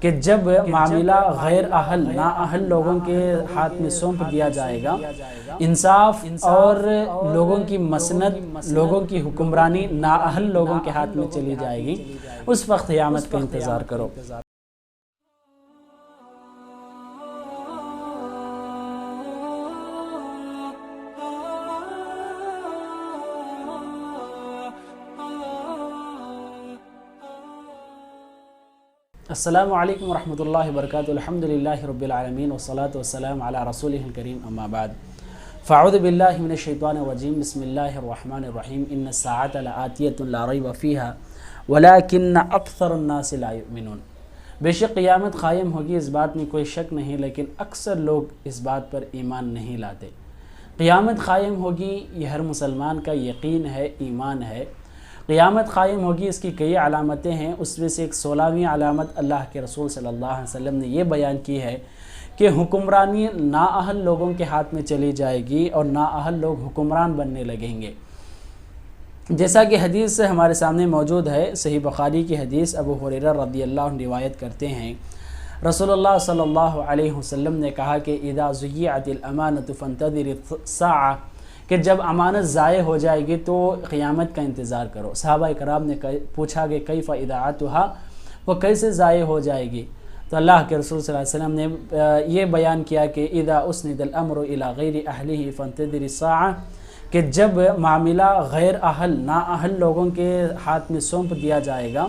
کہ جب معاملہ غیر اہل نااہل لوگوں کے ہاتھ میں سونپ دیا جائے گا، انصاف اور لوگوں کی مسند، لوگوں کی حکمرانی نااہل لوگوں کے ہاتھ میں چلی جائے گی، اس وقت قیامت کا انتظار کرو۔ السلام علیکم ورحمۃ اللہ وبرکاتہ۔ الحمدللہ رب العالمین والصلاة والسلام علی رسولہ الکریم، اما بعد فاعوذ باللہ من الشیطان الرجیم، بسم اللہ الرحمن الرحیم۔ ان الساعة لآتیۃ لا ریب فیہا ولکن اکثر الناس لا یؤمنون۔ بے شک قیامت قائم ہوگی، اس بات میں کوئی شک نہیں، لیکن اکثر لوگ اس بات پر ایمان نہیں لاتے۔ قیامت قائم ہوگی، یہ ہر مسلمان کا یقین ہے، ایمان ہے۔ قیامت قائم ہوگی، اس کی کئی علامتیں ہیں، اس میں سے ایک 16ویں علامت اللہ کے رسول صلی اللہ علیہ وسلم نے یہ بیان کی ہے کہ حکمرانی نااہل لوگوں کے ہاتھ میں چلی جائے گی اور نااہل لوگ حکمران بننے لگیں گے۔ جیسا کہ حدیث ہمارے سامنے موجود ہے، صحیح بخاری کی حدیث، ابو ہریرہ رضی اللہ عنہ روایت کرتے ہیں، رسول اللہ صلی اللہ علیہ وسلم نے کہا کہ اذا ضیعت الامانۃ فانتظر الساعۃ، کہ جب امانت ضائع ہو جائے گی تو قیامت کا انتظار کرو۔ صحابہ کرام نے پوچھا کہ کیف اضاعتھا، وہ کیسے ضائع ہو جائے گی؟ تو اللہ کے رسول صلی اللہ علیہ وسلم نے یہ بیان کیا کہ اذا اسند الامر الى غیر اہلہ فانتظر الساعۃ، کہ جب معاملہ غیر اہل نااہل لوگوں کے ہاتھ میں سونپ دیا جائے گا،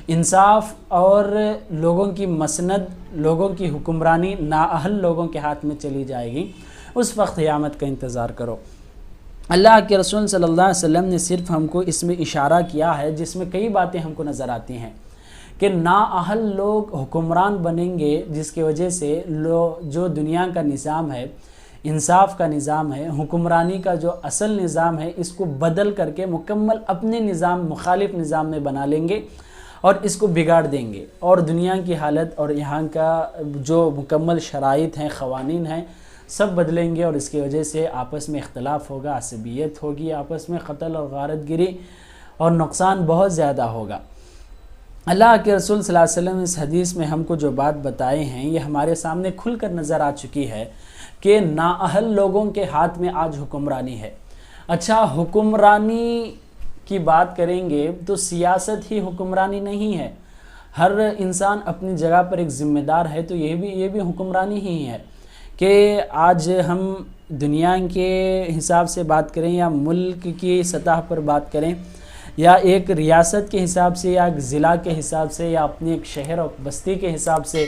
انصاف اور لوگوں کی مسند، لوگوں کی حکمرانی نااہل لوگوں کے ہاتھ میں چلی جائے گی، اس وقت قیامت کا انتظار کرو۔ اللہ کے رسول صلی اللہ علیہ وسلم نے صرف ہم کو اس میں اشارہ کیا ہے، جس میں کئی باتیں ہم کو نظر آتی ہیں کہ نااہل لوگ حکمران بنیں گے، جس کی وجہ سے جو دنیا کا نظام ہے، انصاف کا نظام ہے، حکمرانی کا جو اصل نظام ہے، اس کو بدل کر کے مکمل اپنے نظام، مخالف نظام میں بنا لیں گے اور اس کو بگاڑ دیں گے، اور دنیا کی حالت اور یہاں کا جو مکمل شرائط ہیں، قوانین ہیں، سب بدلیں گے، اور اس کی وجہ سے آپس میں اختلاف ہوگا، عصبیت ہوگی، آپس میں قتل اور غارت گری اور نقصان بہت زیادہ ہوگا۔ اللہ کے رسول صلی اللہ علیہ وسلم اس حدیث میں ہم کو جو بات بتائے ہیں، یہ ہمارے سامنے کھل کر نظر آ چکی ہے کہ نااہل لوگوں کے ہاتھ میں آج حکمرانی ہے۔ اچھا، حکمرانی کی بات کریں گے تو سیاست ہی حکمرانی نہیں ہے، ہر انسان اپنی جگہ پر ایک ذمہ دار ہے، تو یہ بھی حکمرانی ہی ہے کہ آج ہم دنیا کے حساب سے بات کریں یا ملک کی سطح پر بات کریں یا ایک ریاست کے حساب سے یا ایک ضلع کے حساب سے یا اپنے ایک شہر اور بستی کے حساب سے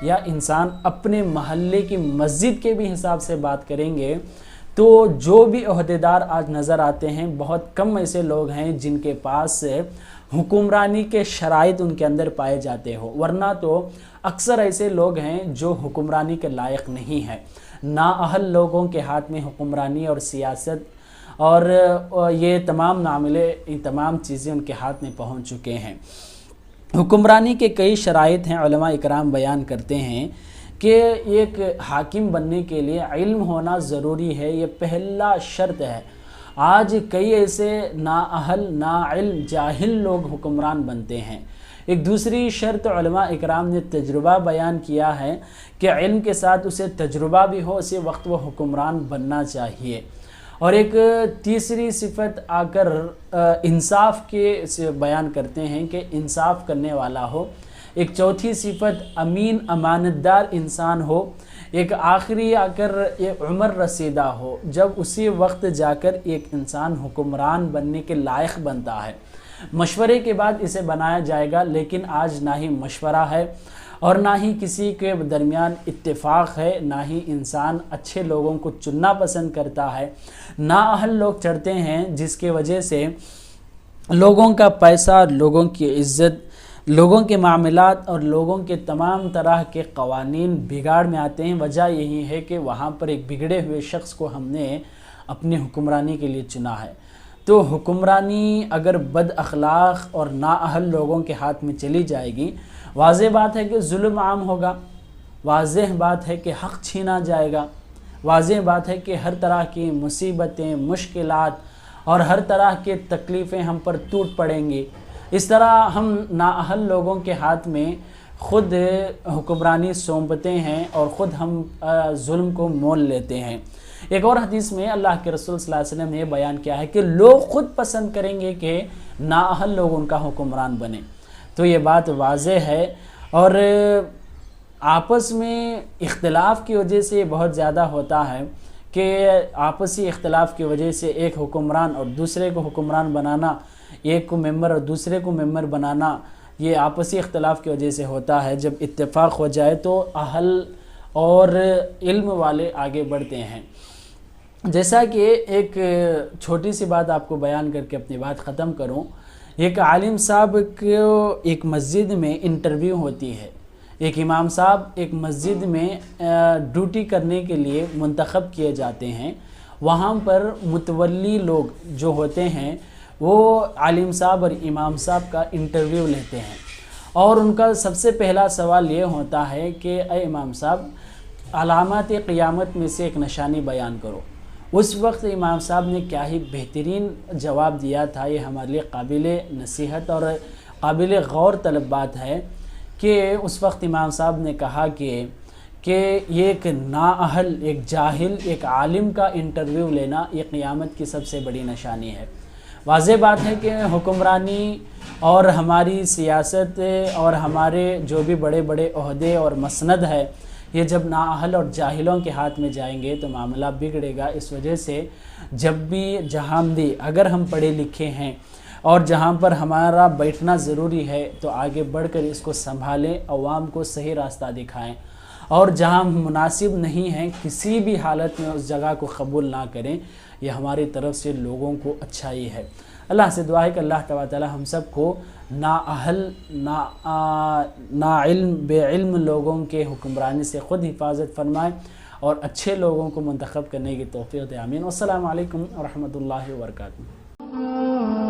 یا انسان اپنے محلے کی مسجد کے بھی حساب سے بات کریں گے، تو جو بھی عہدیدار آج نظر آتے ہیں، بہت کم ایسے لوگ ہیں جن کے پاس حکمرانی کے شرائط ان کے اندر پائے جاتے ہو، ورنہ تو اکثر ایسے لوگ ہیں جو حکمرانی کے لائق نہیں ہیں۔ نااہل لوگوں کے ہاتھ میں حکمرانی اور سیاست اور یہ تمام معاملے، تمام چیزیں ان کے ہاتھ میں پہنچ چکے ہیں۔ حکمرانی کے کئی شرائط ہیں، علماء اکرام بیان کرتے ہیں کہ ایک حاکم بننے کے لیے علم ہونا ضروری ہے، یہ پہلا شرط ہے۔ آج کئی ایسے نااہل، ناعلم، جاہل لوگ حکمران بنتے ہیں۔ ایک دوسری شرط علماء اکرام نے تجربہ بیان کیا ہے کہ علم کے ساتھ اسے تجربہ بھی ہو، اسی وقت وہ حکمران بننا چاہیے۔ اور ایک تیسری صفت آ کر انصاف کے سے بیان کرتے ہیں کہ انصاف کرنے والا ہو۔ ایک چوتھی صفت امین، امانت دار انسان ہو۔ ایک آخری آ کر یہ عمر رسیدہ ہو، جب اسی وقت جا کر ایک انسان حکمران بننے کے لائق بنتا ہے۔ مشورے کے بعد اسے بنایا جائے گا، لیکن آج نہ ہی مشورہ ہے اور نہ ہی کسی کے درمیان اتفاق ہے، نہ ہی انسان اچھے لوگوں کو چننا پسند کرتا ہے۔ نااہل لوگ چڑھتے ہیں، جس کی وجہ سے لوگوں کا پیسہ، لوگوں کی عزت، لوگوں کے معاملات اور لوگوں کے تمام طرح کے قوانین بگاڑ میں آتے ہیں۔ وجہ یہی ہے کہ وہاں پر ایک بگڑے ہوئے شخص کو ہم نے اپنی حکمرانی کے لیے چنا ہے۔ تو حکمرانی اگر بد اخلاق اور نااہل لوگوں کے ہاتھ میں چلی جائے گی، واضح بات ہے کہ ظلم عام ہوگا، واضح بات ہے کہ حق چھینا جائے گا، واضح بات ہے کہ ہر طرح کی مصیبتیں، مشکلات اور ہر طرح کے تکلیفیں ہم پر ٹوٹ پڑیں گی۔ اس طرح ہم نااہل لوگوں کے ہاتھ میں خود حکمرانی سونپتے ہیں اور خود ہم ظلم کو مول لیتے ہیں۔ ایک اور حدیث میں اللہ کے رسول صلی اللہ علیہ وسلم نے یہ بیان کیا ہے کہ لوگ خود پسند کریں گے کہ نااہل لوگ ان کا حکمران بنے۔ تو یہ بات واضح ہے، اور آپس میں اختلاف کی وجہ سے یہ بہت زیادہ ہوتا ہے کہ آپسی اختلاف کی وجہ سے ایک حکمران اور دوسرے کو حکمران بنانا، ایک کو ممبر اور دوسرے کو ممبر بنانا، یہ آپسی اختلاف کی وجہ سے ہوتا ہے۔ جب اتفاق ہو جائے تو اہل اور علم والے آگے بڑھتے ہیں۔ جیسا کہ ایک چھوٹی سی بات آپ کو بیان کر کے اپنی بات ختم کروں، ایک عالم صاحب کو ایک مسجد میں انٹرویو ہوتی ہے۔ ایک امام صاحب ایک مسجد میں ڈیوٹی کرنے کے لیے منتخب کیے جاتے ہیں۔ وہاں پر متولی لوگ جو ہوتے ہیں وہ عالم صاحب اور امام صاحب کا انٹرویو لیتے ہیں، اور ان کا سب سے پہلا سوال یہ ہوتا ہے کہ اے امام صاحب، علامات قیامت میں سے ایک نشانی بیان کرو۔ اس وقت امام صاحب نے کیا ہی بہترین جواب دیا تھا، یہ ہمارے لیے قابل نصیحت اور قابل غور طلب بات ہے کہ اس وقت امام صاحب نے کہا کہ یہ ایک نااہل، ایک جاہل، ایک عالم کا انٹرویو لینا یہ قیامت کی سب سے بڑی نشانی ہے۔ واضح بات ہے کہ حکمرانی اور ہماری سیاست اور ہمارے جو بھی بڑے بڑے عہدے اور مسند ہے، یہ جب نااہل اور جاہلوں کے ہاتھ میں جائیں گے تو معاملہ بگڑے گا۔ اس وجہ سے جب بھی جہاں بھی اگر ہم پڑھے لکھے ہیں اور جہاں پر ہمارا بیٹھنا ضروری ہے تو آگے بڑھ کر اس کو سنبھالیں، عوام کو صحیح راستہ دکھائیں، اور جہاں مناسب نہیں ہیں کسی بھی حالت میں اس جگہ کو قبول نہ کریں۔ یہ ہماری طرف سے لوگوں کو اچھائی ہے۔ اللہ سے دعا ہے کہ اللہ تعالی ہم سب کو نااہل، ناعلم، بے علم لوگوں کے حکمرانی سے خود حفاظت فرمائے اور اچھے لوگوں کو منتخب کرنے کی توفیق دے۔ آمین۔ والسلام علیکم ورحمۃ اللہ وبرکاتہ۔